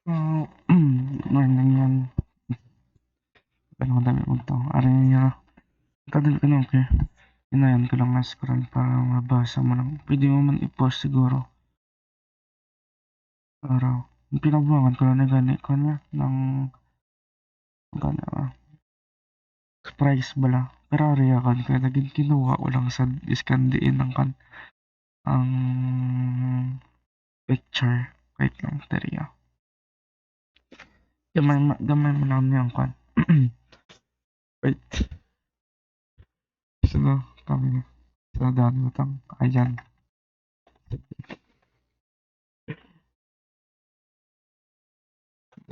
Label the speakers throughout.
Speaker 1: Morning yan. Pero madami magtao. Ari niya. Kadal ka na okay. Inayan ko lang nga scroll para mabasa mo lang. Pwede mo man i-post siguro. Araw. Pinabuhangan ko na gani ko niya. Ng gani price bala. Pero ari kan kaya naging kinuha ko lang sa iskandiin ng kan. Ang picture. Wait lang. Teriya. Gamay mo lang niya ang kan. Wait. Sino? Kami. Sa daan mo tang. Ayan.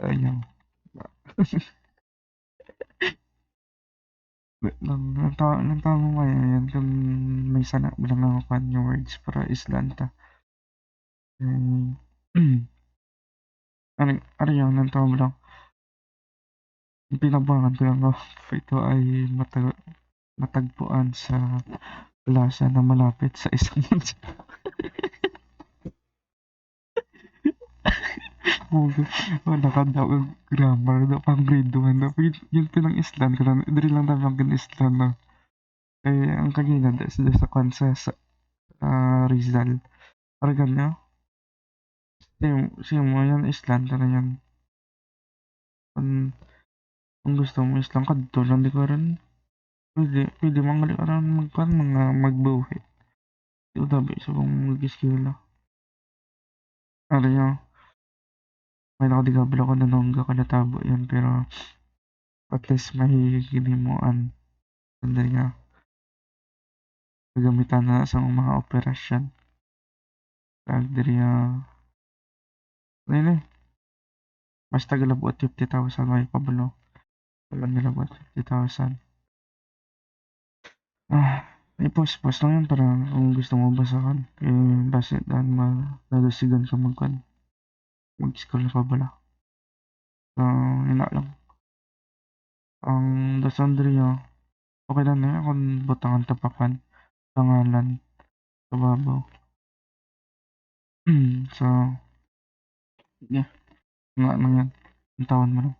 Speaker 1: Ayan. Ng tama mo yan kung may sana bilang ako kan yung words para Islanta. Ano yun, ng tama mo lang. Yung pinabangan ko lang ito ay matagpuan sa plaza na malapit sa isang munsip. Wala ka daw ang grammar daw pang grade 1 daw. Yung pinang Island ko lang, dili lang daw ang Island na. Eh, ang kagina sa kansa sa Rizal. Paragan niya. Sige mo yan, Island na yan. Kung gusto mo Island ka, dito lang di ko rin. Pwede mangali ka rin mga magbuhi. Ito tabi sa kong mag-skill. Ano niya, may nakadigabal ako na nongga ka natabo yan, pero at least mahihiginimuan. Sandali nga, gagamitan na sa mga operasyon. Dali ano eh, basta galabot 50,000 may pabalo. Walang galabot 50,000. I-post lang yan para kung gusto mo basahan. Base daan nadasigan ka mag-scroll ka bala. So, yun na lang. Ang Dasandria, okay lang na yan kung butangan tapakan, pangalan, kababaw. So, yeah, nga lang yan. Ang tawan mo lang.